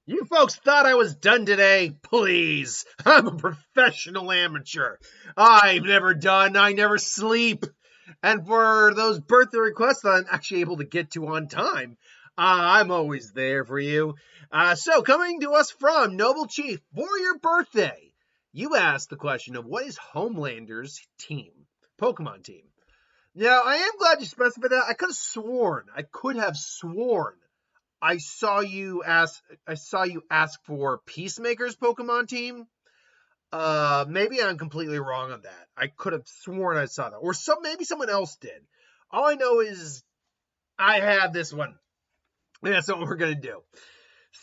You folks thought I was done today? Please. I'm a professional amateur. I'm never done. I never sleep. And for those birthday requests that I'm actually able to get to on time, I'm always there for you. So, coming to us from Noble Chief for your birthday, you asked the question of what is Homelander's team, Pokemon team? Now, I am glad you specified that. I could have sworn I saw you ask for Peacemaker's Pokemon team. Maybe I'm completely wrong on that. I could have sworn I saw that. Or maybe someone else did. All I know is I have this one. And that's what we're gonna do.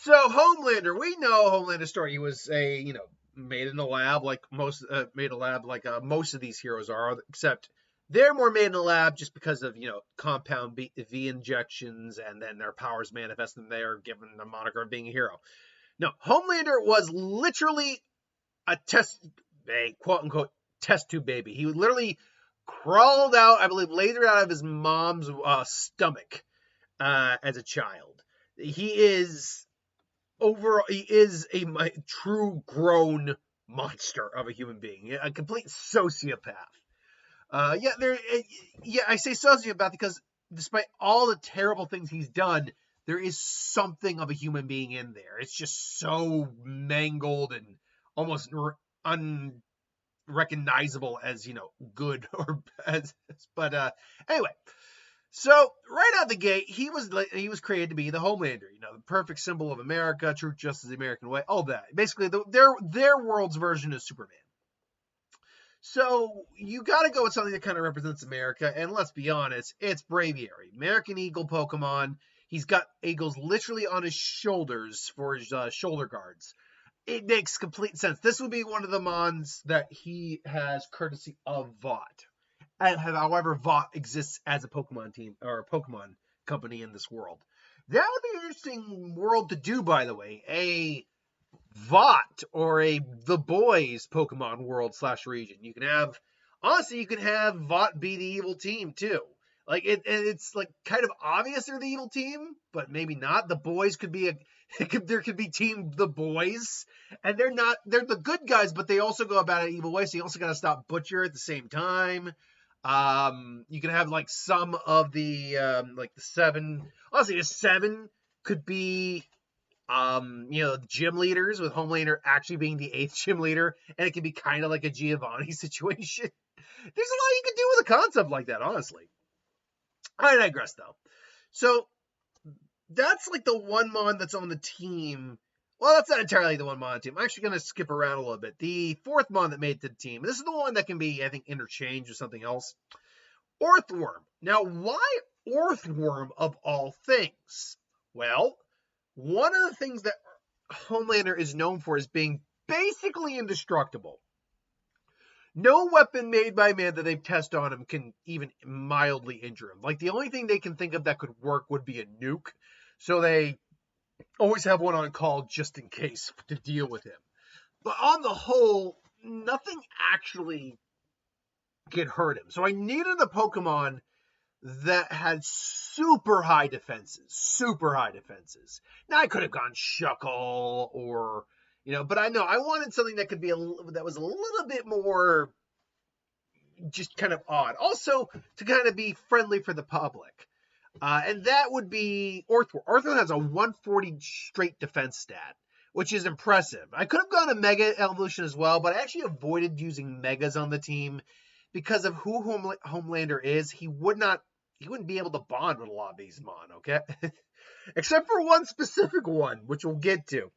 So Homelander, we know Homelander's story. He was made in the lab like most of these heroes are, except they're more made in the lab just because of compound V injections, and then their powers manifest, and they are given the moniker of being a hero. No, Homelander was literally a quote unquote test tube baby. He literally crawled out, I believe, later out of his mom's stomach as a child. He is a true grown monster of a human being, a complete sociopath. I say sociopath because despite all the terrible things he's done, there is something of a human being in there. It's just so mangled and almost unrecognizable as good or as. But anyway, so right out the gate, he was created to be the Homelander, the perfect symbol of America, truth, justice, the American way, all that. Basically, their world's version of Superman. So you got to go with something that kind of represents America, and let's be honest, it's Braviary, American Eagle Pokemon. He's got eagles literally on his shoulders for his shoulder guards. It makes complete sense. This would be one of the mons that he has courtesy of Vought. However, Vought exists as a Pokemon team or a Pokemon company in this world. That would be an interesting world to do, by the way. A Vought or a The Boys Pokemon world / region. You can have Vought be the evil team too. Like it's like kind of obvious they're the evil team, but maybe not. The Boys could be there could be team The Boys, and they're the good guys, but they also go about it an evil way. So you also got to stop Butcher at the same time. You can have like some of the like the seven. Honestly, the seven could be gym leaders, with Homelander actually being the 8th gym leader, and it can be kind of like a Giovanni situation. There's a lot you can do with a concept like that, honestly. I digress, though. So that's like the one mon that's on the team. Well, that's not entirely the one mon team. I'm actually going to skip around a little bit. The 4th mon that made the team. This is the one that can be, I think, interchanged with something else. Orthworm. Now, why Orthworm of all things? Well, one of the things that Homelander is known for is being basically indestructible. No weapon made by man that they've tested on him can even mildly injure him. Like, the only thing they can think of that could work would be a nuke. So they always have one on call just in case to deal with him. But on the whole, nothing actually can hurt him. So I needed a Pokemon that had super high defenses. Now I could have gone Shuckle or, but I wanted something that could be that was a little bit more just kind of odd. Also to kind of be friendly for the public. And that would be Orthworm. Orthworm has a 140 straight defense stat, which is impressive. I could have gone a Mega Evolution as well, but I actually avoided using Megas on the team because of who Homelander is. He wouldn't be able to bond with a lot of these mon, okay? Except for one specific one, which we'll get to.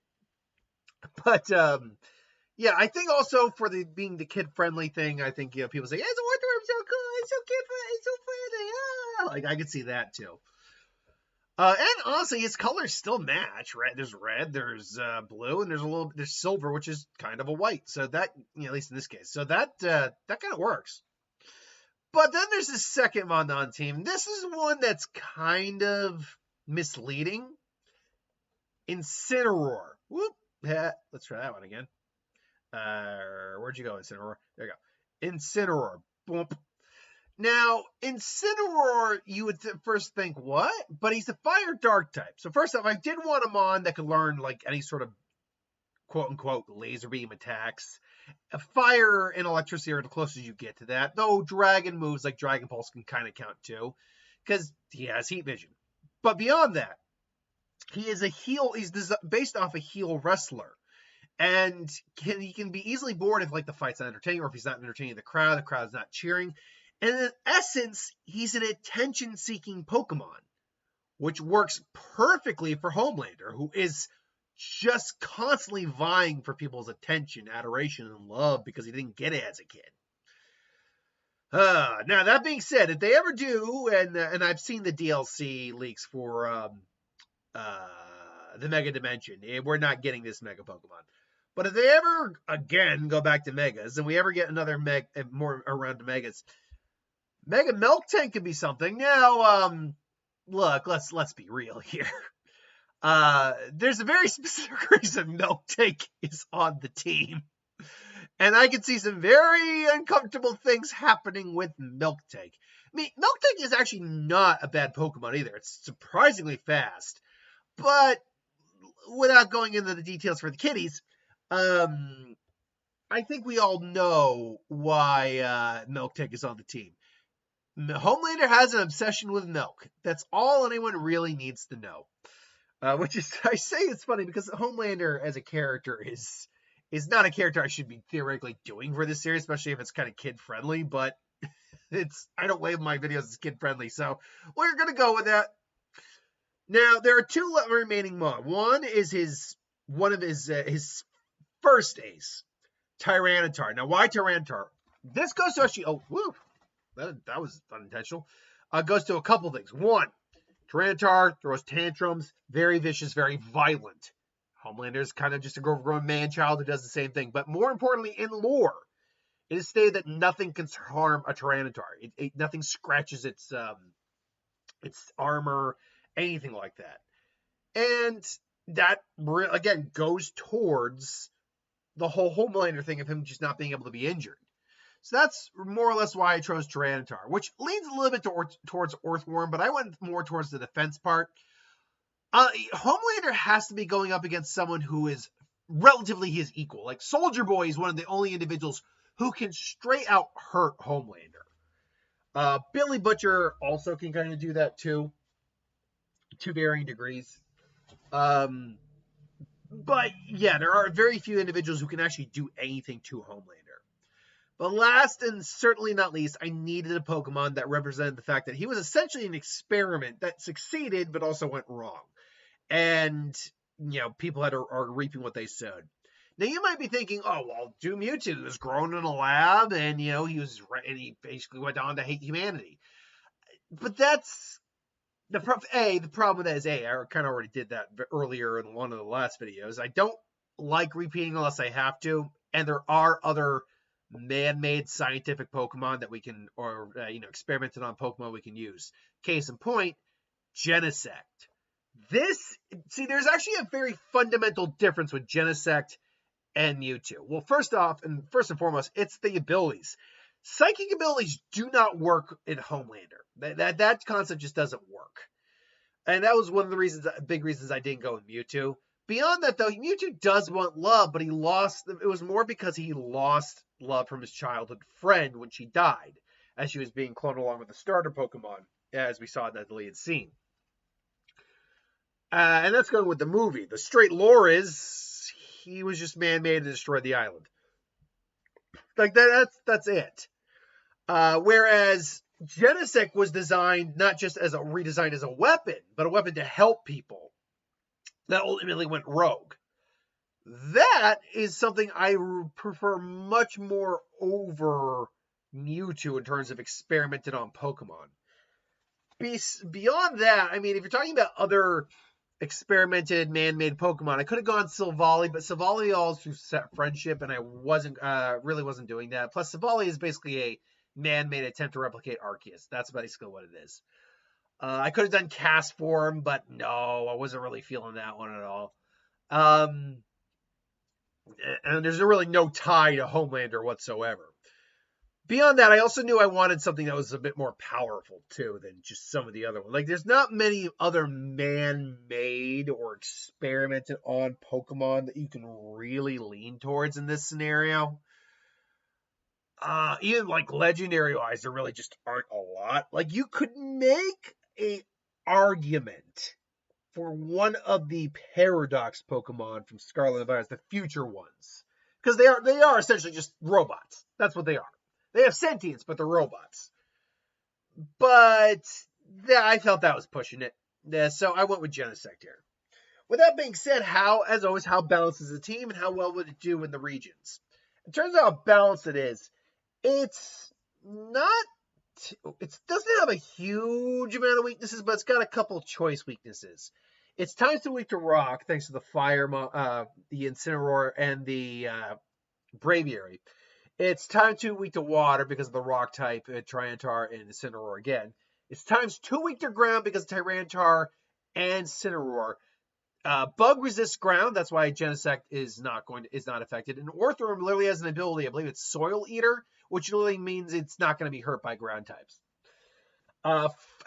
But, yeah, I think also for being the kid-friendly thing, I think, people say, it's Orthworm, so cool, it's so kid-friendly, it's so friendly, Like, I could see that, too. And honestly, his colors still match, right? There's red, there's blue, and there's silver, which is kind of a white. So that, at least in this case. So that kind of works. But then there's the second Mondon team. This is one that's kind of misleading. Incineroar. Whoop. Yeah, let's try that one again. Where'd you go, Incineroar? There you go. Incineroar. Boom. Now, Incineroar, you would first think, what? But he's a fire dark type. So first off, I did want him on that could learn like any sort of quote unquote laser beam attacks. Fire and electricity are the closest you get to that, though dragon moves like Dragon Pulse can kind of count too, because he has heat vision. But beyond that, he is a heel. He's based off a heel wrestler, and he can be easily bored if like the fight's not entertaining, or if he's not entertaining the crowd's not cheering. And in essence, he's an attention-seeking Pokemon, which works perfectly for Homelander, who is just constantly vying for people's attention, adoration, and love because he didn't get it as a kid. Now, that being said, if they ever do, and I've seen the DLC leaks for the Mega Dimension, we're not getting this Mega Pokemon. But if they ever, again, go back to Megas, and we ever get another more around to Megas, Mega Miltank could be something. Now, look, let's be real here. There's a very specific reason Miltank is on the team. And I can see some very uncomfortable things happening with Miltank. I mean, Miltank is actually not a bad Pokemon either. It's surprisingly fast. But without going into the details for the kiddies, I think we all know why Miltank is on the team. Homelander has an obsession with milk. That's all anyone really needs to know. Which is, I say it's funny because Homelander as a character is not a character I should be theoretically doing for this series, especially if it's kind of kid-friendly, but I don't label my videos as kid-friendly, so we're going to go with that. Now, there are two remaining Mon. One is one of his first ace, Tyranitar. Now, why Tyranitar? This goes to actually, that was unintentional. Goes to a couple things. One, Tyranitar throws tantrums, very vicious, very violent. Homelander's kind of just a grown man-child who does the same thing. But more importantly, in lore, it is stated that nothing can harm a Tyranitar. Nothing scratches its armor, anything like that. And that, again, goes towards the whole Homelander thing of him just not being able to be injured. So that's more or less why I chose Tyranitar, which leans a little bit towards Earthworm, but I went more towards the defense part. Homelander has to be going up against someone who is relatively his equal. Like Soldier Boy is one of the only individuals who can straight out hurt Homelander. Billy Butcher also can kind of do that too, to varying degrees. But yeah, there are very few individuals who can actually do anything to Homelander. But last and certainly not least, I needed a Pokemon that represented the fact that he was essentially an experiment that succeeded but also went wrong. And, people are reaping what they sowed. Now, you might be thinking, oh, well, Mewtwo was grown in a lab and, he basically went on to hate humanity. But that's, the problem with that is, I kind of already did that earlier in one of the last videos. I don't like repeating unless I have to. And there are other man-made scientific Pokemon that we can, or experimented on Pokemon we can use. Case in point, Genesect. There's actually a very fundamental difference with Genesect and Mewtwo. Well, first and foremost, it's the abilities. Psychic abilities do not work in Homelander. That concept just doesn't work. And that was one of the big reasons I didn't go with Mewtwo. Beyond that, though, Mewtwo does want love, but it was more because he lost love from his childhood friend when she died, as she was being cloned along with the starter Pokemon, as we saw in that deleted scene. And that's going with the movie. The straight lore is he was just man-made to destroy the island. Like that's it. Whereas Genesect was designed not just as redesigned as a weapon, but a weapon to help people. That ultimately went rogue. That is something I prefer much more over Mewtwo in terms of experimented on Pokemon. Beyond that, I mean, if you're talking about other experimented man-made Pokemon, I could have gone Silvally, but Silvally also set friendship, and I really wasn't doing that. Plus, Silvally is basically a man-made attempt to replicate Arceus. That's basically what it is. I could have done Cast Form, but no, I wasn't really feeling that one at all. And there's really no tie to Homelander whatsoever. Beyond that, I also knew I wanted something that was a bit more powerful, too, than just some of the other ones. Like, there's not many other man-made or experimented on Pokemon that you can really lean towards in this scenario. Even, like, legendary-wise, there really just aren't a lot. Like, you could make a argument for one of the Paradox Pokemon from Scarlet and Violet, the future ones. Because they are essentially just robots. That's what they are. They have sentience, but they're robots. But I felt that was pushing it. Yeah, so I went with Genesect here. With that being said, as always, how balanced is the team and how well would it do in the regions? In terms of how balanced it is, it's not. It doesn't have a huge amount of weaknesses, but it's got a couple choice weaknesses. It's times too weak to rock, thanks to the fire, the Incineroar, and the Braviary. It's times too weak to water because of the rock type, Tyranitar and Incineroar again. It's times too weak to ground because of Tyranitar and Incineroar. Bug resists ground, that's why Genesect is not affected. And Orthworm literally has an ability, I believe it's Soil Eater, which literally means it's not going to be hurt by ground types.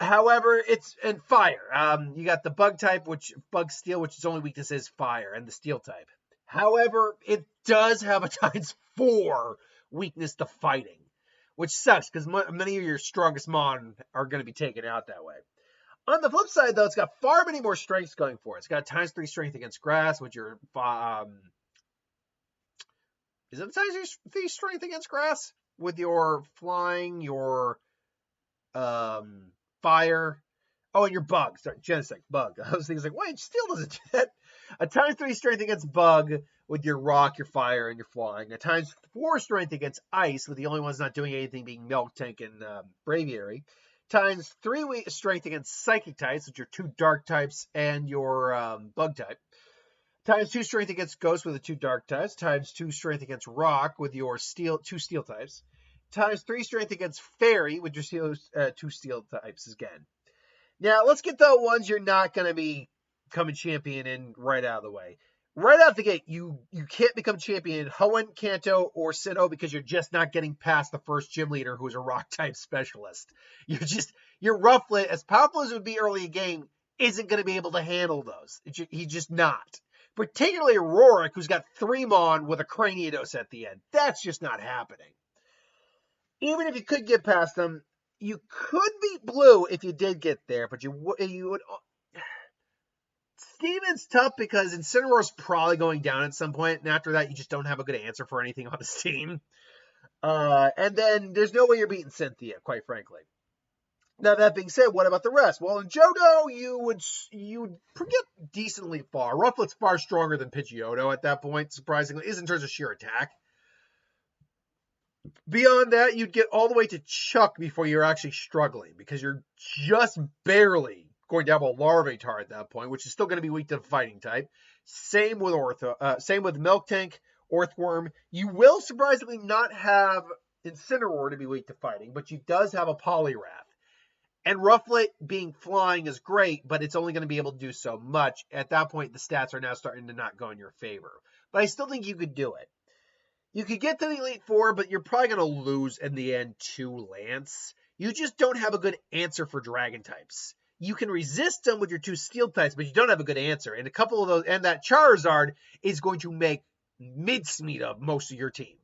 However, it's in fire. You got the bug type, bug steel, which its only weakness is fire, and the steel type. However, it does have a times 4 weakness to fighting, which sucks because many of your strongest mon are going to be taken out that way. On the flip side, though, it's got far many more strengths going for it. It's got times 3 strength against grass, which your is it times 3 strength against grass with your flying, your fire, and your bug. Sorry, Genesect, bug. I was thinking, wait, steel doesn't do that. A times 3 strength against bug with your rock, your fire, and your flying. A times 4 strength against ice, with the only ones not doing anything being Miltank and Braviary. Times 3 strength against psychic types, which are 2 dark types and your bug type. Times 2 strength against ghost with the 2 dark types. Times 2 strength against rock with your 2 steel types. Times 3 strength against fairy with your 2 steel types again. Now, let's get the ones you're not going to be becoming champion in right out of the way. Right out the gate, you can't become champion in Hoenn, Kanto, or Sinnoh because you're just not getting past the first gym leader who's a rock type specialist. You're roughly, as powerful as it would be early in game, isn't going to be able to handle those. He's just not. Particularly Rorik, who's got 3 Mon with a Cranidos at the end. That's just not happening. Even if you could get past them, you could beat Blue if you did get there, but you would. Steven's tough because Incineroar's probably going down at some point, and after that, you just don't have a good answer for anything on this team. And then there's no way you're beating Cynthia, quite frankly. Now, that being said, what about the rest? Well, in Johto, you would get decently far. Rufflet's far stronger than Pidgeotto at that point, surprisingly, is in terms of sheer attack. Beyond that, you'd get all the way to Chuck before you're actually struggling, because you're just barely going to have a Larvitar at that point, which is still going to be weak to the fighting type. Same with Miltank, Orthworm. You will surprisingly not have Incineroar to be weak to fighting, but you does have a Poliwrath. And Rufflet being flying is great, but it's only going to be able to do so much. At that point, the stats are now starting to not go in your favor. But I still think you could do it. You could get to the Elite Four, but you're probably going to lose in the end to Lance. You just don't have a good answer for Dragon types. You can resist them with your 2 Steel types, but you don't have a good answer. And a couple of those, and that Charizard is going to make mincemeat of most of your team.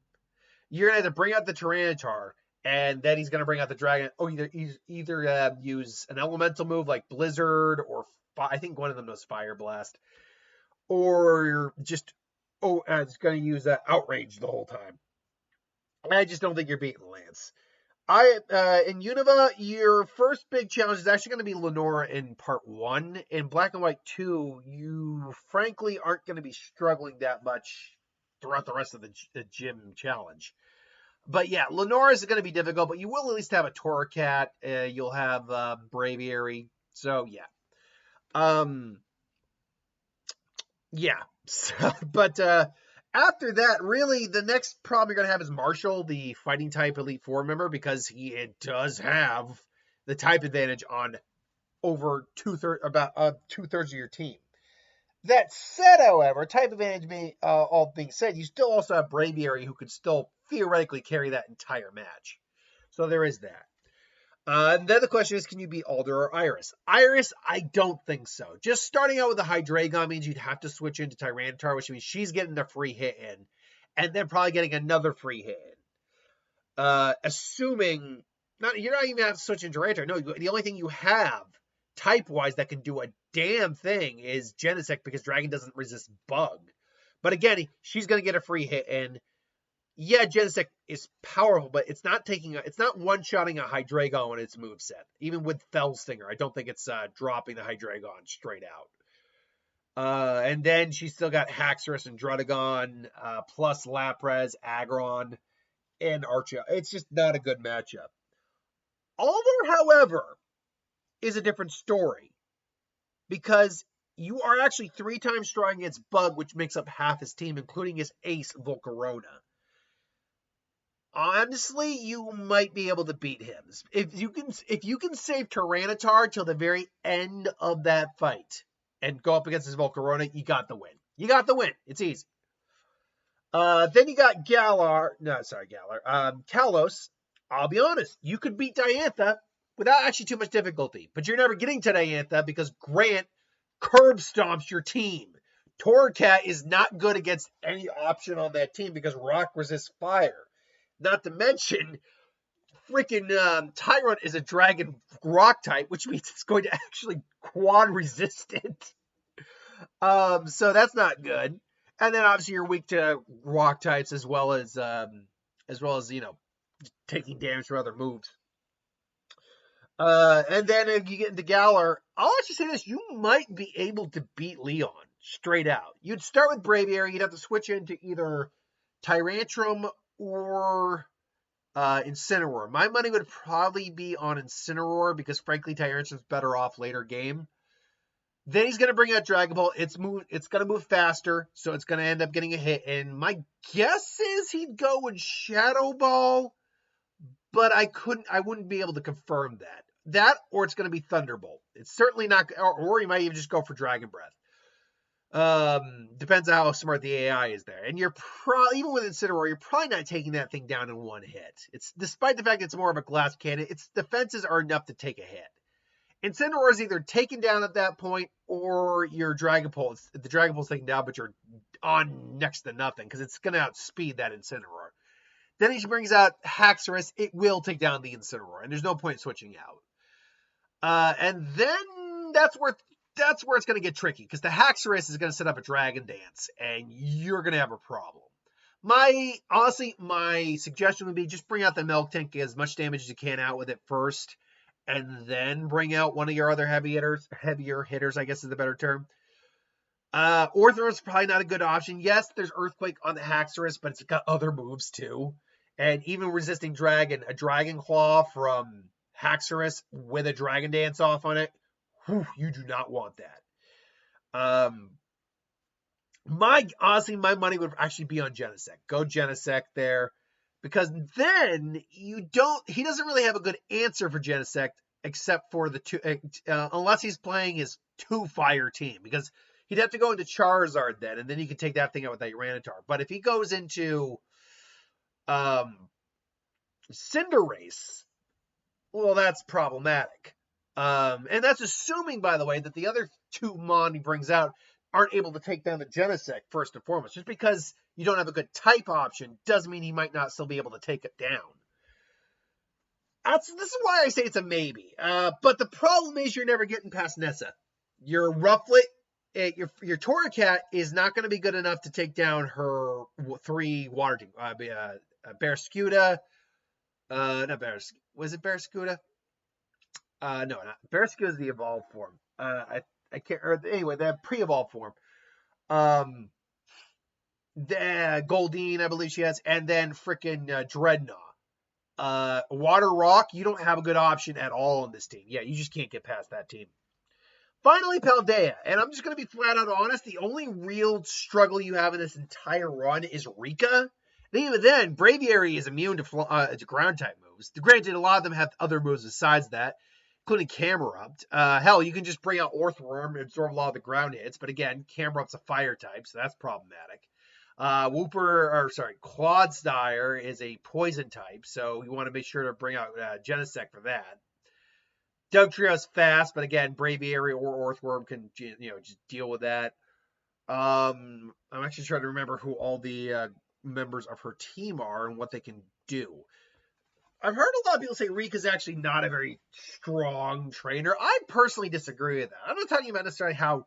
You're going to have to bring out the Tyranitar, and then he's going to bring out the Dragon. Oh, either use an elemental move like Blizzard, or I think one of them knows Fire Blast, or just it's going to use Outrage the whole time. I just don't think you're beating Lance. In Unova, your first big challenge is actually going to be Lenora in Part 1. In Black and White 2, you frankly aren't going to be struggling that much throughout the rest of the gym challenge. But yeah, Lenora is going to be difficult, but you will at least have a Torracat. You'll have Braviary. So yeah. Yeah. But after that, really, the next problem you're going to have is Marshall, the fighting type Elite Four member, because it does have the type advantage on over about 2/3 of your team. That said, however, type advantage all being said, you still also have Braviary, who could still theoretically carry that entire match. So there is that. And then the question is, can you beat Alder or Iris? Iris, I don't think so. Just starting out with a Hydreigon means you'd have to switch into Tyranitar, which means she's getting a free hit in, and then probably getting another free hit in. Assuming you're not even have to switch into Tyranitar. No, the only thing you have type-wise that can do a damn thing is Genesect, because Dragon doesn't resist Bug. But again, she's going to get a free hit in. Yeah, Genesect is powerful, but it's not one-shotting a Hydreigon in its moveset. Even with Fell Stinger, I don't think it's dropping the Hydreigon straight out. And then she's still got Haxorus and Druddigon, plus Lapras, Aggron, and Archie. It's just not a good matchup. Alder, however, is a different story, because you are actually 3 times strong against Bug, which makes up half his team, including his ace, Volcarona. Honestly, you might be able to beat him. If you can save Tyranitar till the very end of that fight and go up against his Volcarona, you got the win. You got the win. It's easy. Then you got Kalos. I'll be honest, you could beat Diantha without actually too much difficulty, but you're never getting to Diantha because Grant curb stomps your team. Torracat is not good against any option on that team because Rock resists fire. Not to mention, freaking Tyron is a Dragon Rock type, which means it's going to actually quad resist it. So that's not good. And then obviously you're weak to Rock types as well as taking damage from other moves. And then if you get into Galar, I'll actually say this: you might be able to beat Leon straight out. You'd start with Braviary. You'd have to switch into either Tyrantrum or Incineroar. My money would probably be on Incineroar because, frankly, Tyrantrum's better off later game. Then he's going to bring out Dragon Ball. It's going to move faster, so it's going to end up getting a hit. And my guess is he'd go with Shadow Ball, but I wouldn't be able to confirm that. That, or it's going to be Thunderbolt. It's certainly not, or he might even just go for Dragon Breath. Depends on how smart the AI is there. And you're even with Incineroar, you're probably not taking that thing down in one hit. It's despite the fact it's more of a glass cannon, its defenses are enough to take a hit. Incineroar is either taken down at that point or your Dragon Pulse. The Dragon Pulse taken down, but you're on next to nothing because it's going to outspeed that Incineroar. Then he brings out Haxorus. It will take down the Incineroar, and there's no point switching out. And then that's where it's going to get tricky because the Haxorus is going to set up a Dragon Dance, and you're going to have a problem. My suggestion would be just bring out the Milk Tank, get as much damage as you can out with it first, and then bring out one of your other heavier hitters, I guess is the better term. Orthros is probably not a good option. Yes, there's Earthquake on the Haxorus, but it's got other moves too. And even resisting Dragon, a Dragon Claw from Haxorus with a Dragon Dance off on it, you do not want that. My money would actually be on Genesect. Go Genesect there. Because then he doesn't really have a good answer for Genesect except for the two, unless he's playing his 2-fire team. Because he'd have to go into Charizard then, and then you can take that thing out with that Tyranitar. But if he goes into Cinderace, well, that's problematic. And that's assuming, by the way, that the other 2 Mon he brings out aren't able to take down the Genesect first and foremost. Just because you don't have a good type option doesn't mean he might not still be able to take it down. This is why I say it's a maybe. But the problem is you're never getting past Nessa. Your Torracat is not going to be good enough to take down her 3 water team. Barraskewda. Not Barraskewda. Was it Barraskewda? No, not Barraskewda is the evolved form. I can't. Anyway, the pre-evolved form. The Goldeen, I believe she has, and then freaking Dreadnought. Water Rock, you don't have a good option at all on this team. Yeah, you just can't get past that team. Finally, Paldea, and I'm just going to be flat out honest. The only real struggle you have in this entire run is Rika. And even then, Braviary is immune to ground type moves. Granted, a lot of them have other moves besides that, including Camerupt. Hell, you can just bring out Orthworm and absorb a lot of the ground hits. But again, Camerupt's a fire type, so that's problematic. Clodsire is a poison type, so we want to make sure to bring out Genesect for that. Dugtrio's fast, but again, Braviary or Earthworm can just deal with that. I'm actually trying to remember who all the members of her team are and what they can do. I've heard a lot of people say Rika's actually not a very strong trainer. I personally disagree with that. I'm not talking about necessarily how,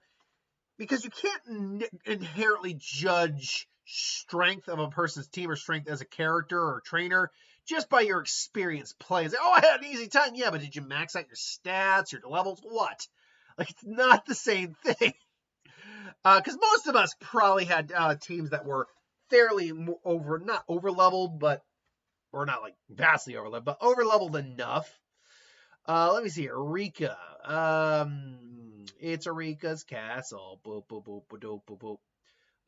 because you can't inherently judge strength of a person's team or strength as a character or trainer just by your experience playing. Oh, I had an easy time. Yeah, but did you max out your stats, your levels? What? Like, it's not the same thing. Because most of us probably had teams that were fairly not over leveled, but or not like vastly over leveled, but over leveled enough. Let me see here. Rika. It's Rika's castle. Boop, boop, boop, boop, boop, boop.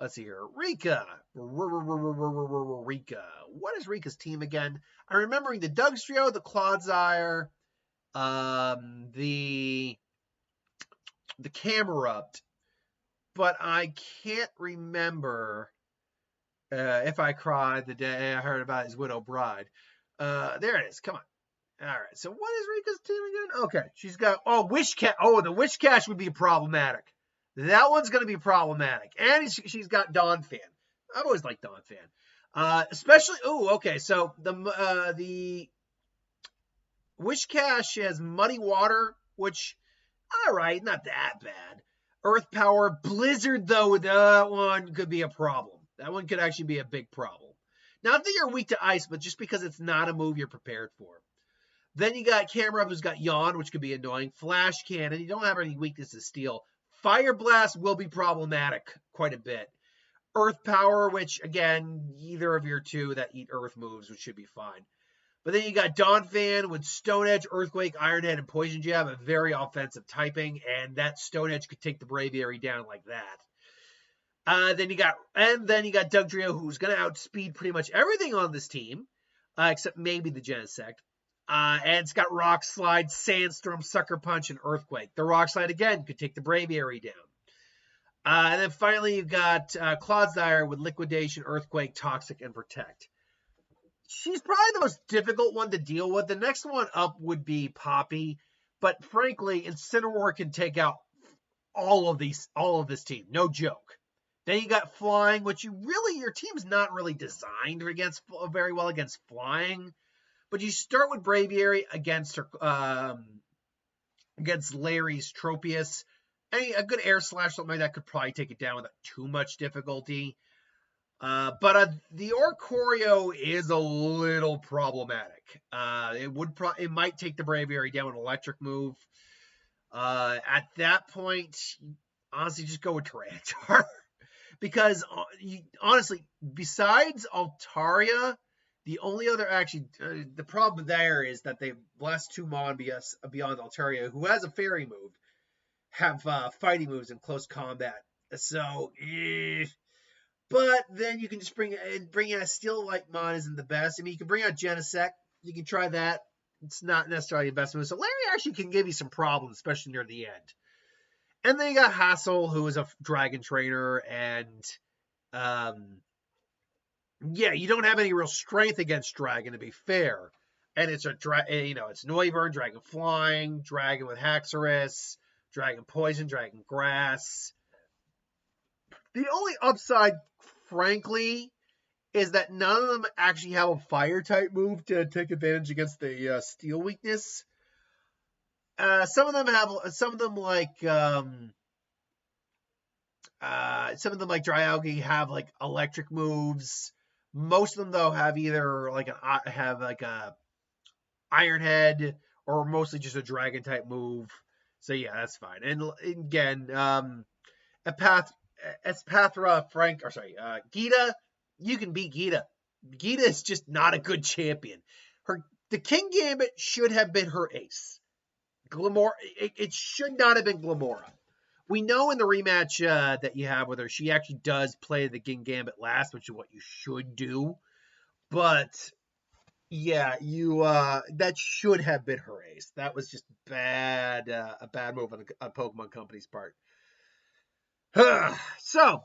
Let's see here. Rika. Rika. What is Rika's team again? I'm remembering the Dugstrio, the Clodsire, the Camerupt, but I can't remember if I cried the day I heard about his widow bride. There it is. Come on. All right. So what is Rika's team again? Okay. She's got Wish Cache. Oh, the Wish Cache would be problematic. That one's going to be problematic. And she's got Dawn Fan. I've always liked Dawn Fan. Especially okay. So the Wish Cache has Muddy Water, which all right, not that bad. Earth Power, Blizzard though, that one could be a problem. That one could actually be a big problem. Not that you're weak to ice, but just because it's not a move you're prepared for. Then you got Camerupt, who's got Yawn, which could be annoying. Flash Cannon, you don't have any weakness to steel. Fire Blast will be problematic quite a bit. Earth Power, which, again, either of your two that eat Earth moves, which should be fine. But then you got Dawn Fan with Stone Edge, Earthquake, Iron Head, and Poison Jab, a very offensive typing, and that Stone Edge could take the Braviary down like that. Then you got Dugtrio, who's going to outspeed pretty much everything on this team, except maybe the Genesect. And it's got Rock Slide, Sandstorm, Sucker Punch, and Earthquake. The Rock Slide, again, could take the Braviary down. And then finally, you've got Clodsire with Liquidation, Earthquake, Toxic, and Protect. She's probably the most difficult one to deal with. The next one up would be Poppy. But frankly, Incineroar can take out all of this team. No joke. Then you got Flying, which your team's not really designed very well against Flying. But you start with Braviary against Larry's Tropius. A good Air Slash, something like that, could probably take it down without too much difficulty. But the Oricorio is a little problematic. It might take the Braviary down with an electric move. At that point, honestly, just go with Tyranitar. Because, honestly, besides Altaria, the only other, the problem there is that the last two Mon beyond Altaria, who has a fairy move, have fighting moves in close combat. So, But then you can just bring out a Steel Light Mon isn't the best. I mean, you can bring out Genesect. You can try that. It's not necessarily the best move. So Larry actually can give you some problems, especially near the end. And then you got Hassel, who is a dragon trainer, and you don't have any real strength against dragon, to be fair. And it's it's Noivern, Dragon Flying, Dragon with Haxorus, Dragon Poison, Dragon Grass. The only upside, frankly, is that none of them actually have a fire type move to take advantage against the steel weakness. Some of them like Dryalgae have like electric moves. Most of them though have either like a Iron Head or mostly just a dragon type move. So yeah, that's fine. And again, Gita, you can beat Gita. Gita is just not a good champion. The King Gambit should have been her ace. Glamora, it should not have been Glamora. We know in the rematch that you have with her, she actually does play the King Gambit last, which is what you should do. But yeah, that should have been her ace. That was just bad, a bad move on Pokemon Company's part. So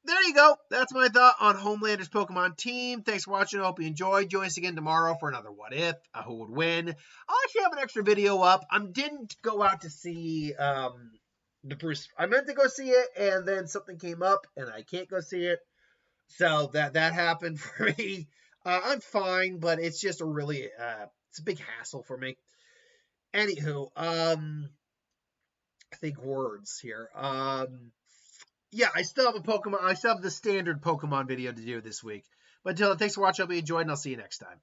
there you go. That's my thought on Homelander's Pokemon team. Thanks for watching. I hope you enjoyed. Join us again tomorrow for another What If, who would win. I'll actually have an extra video up. I didn't go out to see the Bruce. I meant to go see it, and then something came up, and I can't go see it. So that happened for me. I'm fine, but it's just a really it's a big hassle for me. Anywho, I think words here. Yeah, I still have a Pokemon. I still have the standard Pokemon video to do this week. But until then, thanks for watching. I hope you enjoyed, and I'll see you next time.